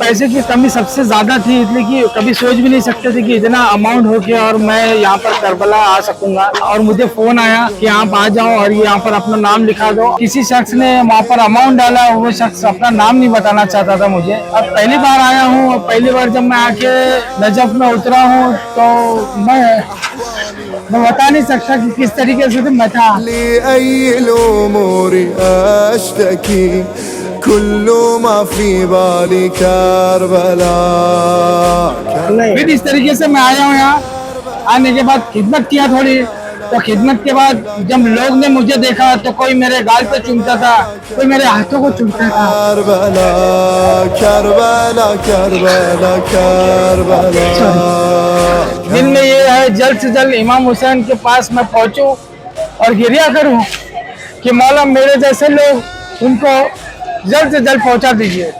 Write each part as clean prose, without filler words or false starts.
पैसे की कमी सबसे ज्यादा थी, इसलिए कि कभी सोच भी नहीं सकते थे कि इतना अमाउंट हो गया और मैं यहाँ पर करबला आ सकूंगा। और मुझे फोन आया कि आप आ जाओ और यहाँ पर अपना नाम लिखा दो। किसी शख्स ने वहाँ पर अमाउंट डाला, वो शख्स अपना नाम नहीं बताना चाहता था मुझे। अब पहली बार आया हूँ और पहली बार जब मैं आके नजफ में उतरा हूँ तो मैं बता नहीं सकता कि किस तरीके से मैं था। फिर इस तरीके से मैं आया हूँ यहाँ। आने के बाद खिदमत किया थोड़ी, तो खिदमत के बाद जब लोग ने मुझे देखा तो कोई मेरे गाल पे चूमता था, कोई मेरे हाथों को चूमता था। दिल में ये है जल्द से जल्द इमाम हुसैन के पास मैं पहुंचूं और गिरिया करूं कि मौला मेरे जैसे लोग उनको जल्द से जल्द पहुंचा दीजिए।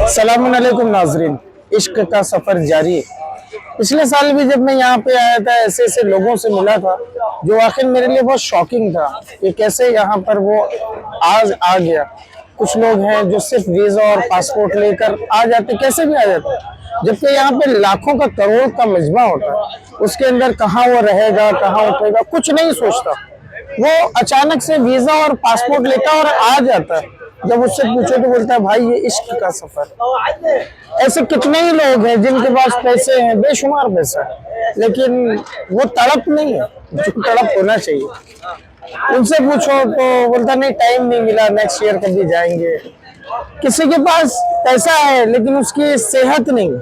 अस्सलामुअलैकुम नाजरीन, इश्क का सफर जारी है। पिछले साल भी जब मैं यहाँ पे आया था, ऐसे ऐसे लोगों से मिला था जो आखिर मेरे लिए बहुत शॉकिंग था कि कैसे यहाँ पर वो आज आ गया। कुछ लोग हैं जो सिर्फ वीजा और पासपोर्ट लेकर आ जाते, कैसे भी आ जाते, जबकि यहाँ पे लाखों का करोड़ का मजमा होता है। उसके अंदर कहाँ वो रहेगा, कहाँ उठेगा, कुछ नहीं सोचता। वो अचानक से वीजा और पासपोर्ट लेता और आ जाता है। जब उससे पूछो तो बोलता है भाई ये इश्क का सफर। ऐसे कितने ही लोग हैं जिनके पास पैसे हैं, बेशुमार पैसा है, लेकिन वो तड़प नहीं है जो तड़प होना चाहिए। उनसे पूछो तो बोलता नहीं टाइम नहीं मिला, नेक्स्ट ईयर कभी जाएंगे। किसी के पास पैसा है लेकिन उसकी सेहत नहीं।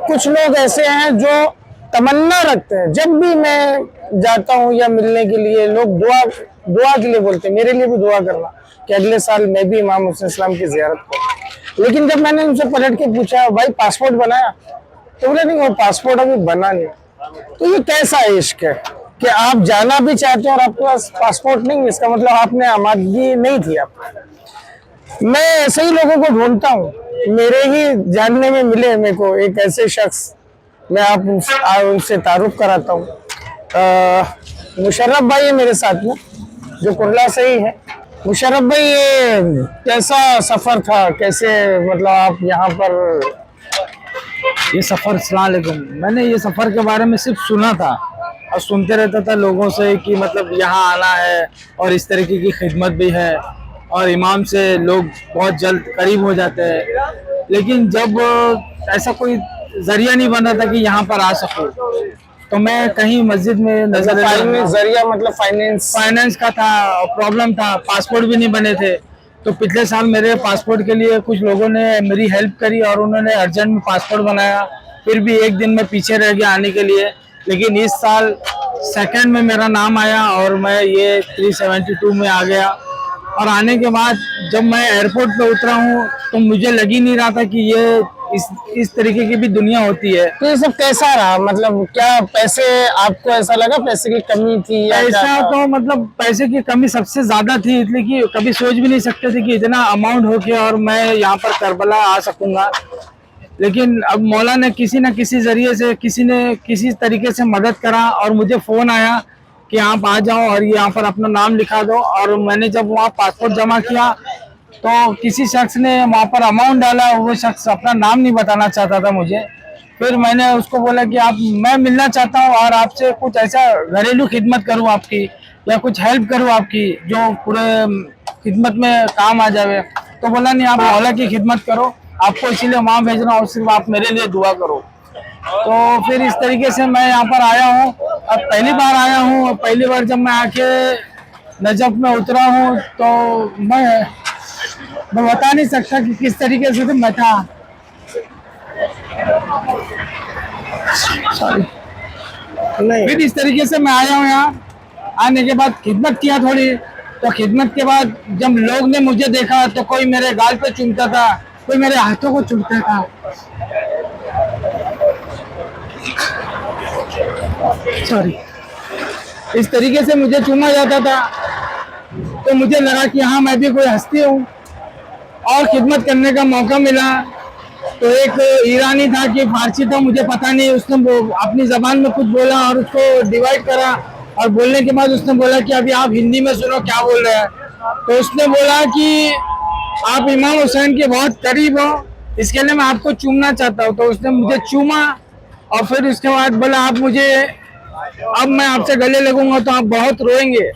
कुछ लोग ऐसे हैं जो तमन्ना रखते हैं, जब भी मैं जाता हूँ या मिलने के लिए लोग दुआ के लिए बोलते हैं, मेरे लिए भी दुआ करना कि अगले साल मैं भी इमाम हुसैन इस्लाम की ज़ियारत करूं। लेकिन जब मैंने उनसे पलट के पूछा भाई पासपोर्ट बनाया, तो बोले नहीं वो पासपोर्ट अभी बना नहीं। तो ये कैसा इश्क है कि आप जाना भी चाहते हैं और आपके पास पासपोर्ट नहीं है? इसका मतलब आपने आमादगी नहीं थी आप। मैं ऐसे ही लोगों को ढूंढता हूँ, मेरे ही जानने में मिले मेरे को एक ऐसे शख्स, मैं आप उनसे तारुफ कराता हूँ। मुशर्रफ भाई है मेरे साथ में, जो कुरला से ही है। मुशर्रफ भाई, ये कैसा सफर था, कैसे मतलब आप यहाँ पर? ये सफर, अस्सलाम वालेकुम, मैंने ये सफर के बारे में सिर्फ सुना था और सुनते रहता था लोगों से कि मतलब यहाँ आना है और इस तरीके की खिदमत भी है और इमाम से लोग बहुत जल्द करीब हो जाते हैं। लेकिन जब ऐसा कोई जरिया नहीं बना था कि यहाँ पर आ सकूं, तो मैं कहीं मस्जिद में नजर जरिया मतलब फाइनेंस का था, प्रॉब्लम था, पासपोर्ट भी नहीं बने थे। तो पिछले साल मेरे पासपोर्ट के लिए कुछ लोगों ने मेरी हेल्प करी और उन्होंने अर्जेंट में पासपोर्ट बनाया। फिर भी एक दिन में पीछे रह गया आने के लिए, लेकिन इस साल सेकंड में मेरा नाम आया और मैं ये 372 में आ गया। और आने के बाद जब मैं एयरपोर्ट पे उतरा हूँ तो मुझे लग ही नहीं रहा था कि ये इस तरीके की भी दुनिया होती है। तो ये सब कैसा रहा, मतलब क्या पैसे, आपको ऐसा लगा पैसे की कमी थी या ऐसा? तो मतलब पैसे की कमी सबसे ज्यादा थी, इसलिए कि कभी सोच भी नहीं सकते थे कि इतना अमाउंट हो गया और मैं यहाँ पर करबला आ सकूंगा। लेकिन अब मौला ने किसी न किसी जरिए से, किसी ने किसी तरीके से मदद करा और मुझे फोन आया कि आप आ जाओ और यहाँ पर अपना नाम लिखा दो। और मैंने जब वहाँ पासपोर्ट जमा किया तो किसी शख्स ने वहाँ पर अमाउंट डाला, वो शख्स अपना नाम नहीं बताना चाहता था मुझे। फिर मैंने उसको बोला कि मैं मिलना चाहता हूँ और आपसे कुछ ऐसा घरेलू खिदमत करूँ आपकी, या कुछ हेल्प करूँ आपकी जो पूरे खिदमत में काम आ जाए। तो बोला नहीं, आप मौला की खिदमत करो, आपको इसीलिए वहाँ भेज रहा हूँ, सिर्फ आप मेरे लिए दुआ करो। तो फिर इस तरीके से मैं यहाँ पर आया हूँ। अब पहली बार आया हूँ, पहली बार जब मैं आके नजफ में उतरा हूँ तो मैं बता नहीं सकता कि किस तरीके से मैं था। फिर इस तरीके से मैं आया हूँ यहाँ। आने के बाद खिदमत किया थोड़ी, तो खिदमत के बाद जब लोग ने मुझे देखा तो कोई मेरे गाल पे चूमता था, कोई मेरे हाथों को चूमता था। सॉरी। इस तरीके से मुझे चूमा जाता था, तो मुझे लगा कि हाँ मैं भी कोई हस्ती हूँ और खिदमत करने का मौका मिला। तो एक ईरानी था कि फारसी था मुझे पता नहीं, उसने अपनी जबान में कुछ बोला और उसको डिवाइड करा, और बोलने के बाद उसने बोला कि अभी आप हिंदी में सुनो क्या बोल रहे हैं। तो उसने बोला कि आप इमाम हुसैन के बहुत करीब हो, इसके लिए मैं आपको चूमना चाहता हूँ। तो उसने मुझे चूमा और फिर उसके बाद बोला आप मुझे, अब मैं आपसे गले लगूंगा तो आप बहुत रोएंगे।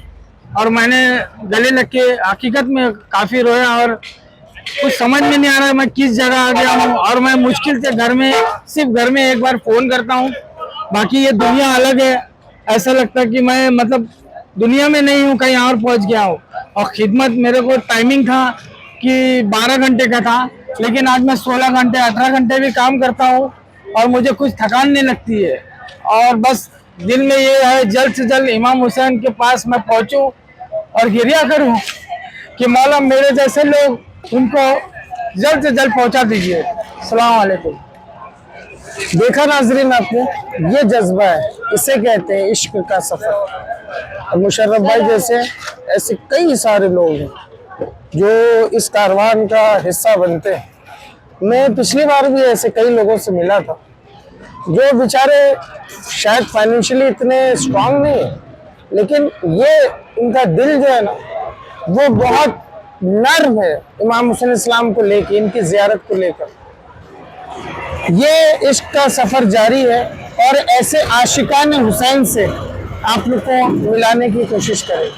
और मैंने गले लग के हकीकत में काफी रोया और कुछ समझ में नहीं आ रहा मैं किस जगह आ गया हूँ। और मैं मुश्किल से घर में, सिर्फ घर में एक बार फोन करता हूँ, बाकी ये दुनिया अलग है। ऐसा लगता है कि मैं मतलब दुनिया में नहीं हूँ, कहीं और पहुंच गया हूँ। और खिदमत मेरे को टाइमिंग था कि 12 घंटे का था, लेकिन आज मैं 16 घंटे 18 घंटे भी काम करता हूँ और मुझे कुछ थकान नहीं लगती है। और बस दिल में ये है जल्द से जल्द इमाम हुसैन के पास मैं पहुंचूं और गिरिया करूं कि मौला मेरे जैसे लोग उनको जल्द से जल्द पहुंचा दीजिए। अस्सलाम वालेकुम। देखा नाजरीन आपने, ये जज्बा है, इसे कहते हैं इश्क का सफर। और मुशर्रफ भाई जैसे ऐसे कई सारे लोग हैं जो इस कारवान का हिस्सा बनते हैं। मैं पिछली बार भी ऐसे कई लोगों से मिला था जो बेचारे शायद फाइनेंशियली इतने स्ट्रांग नहीं है, लेकिन ये इनका दिल जो है ना वो बहुत नर्म है इमाम हुसैन इस्लाम को लेकर, इनकी जियारत को लेकर। ये इश्क का सफर जारी है और ऐसे आशिकान हुसैन से आप लोग को मिलाने की कोशिश करें।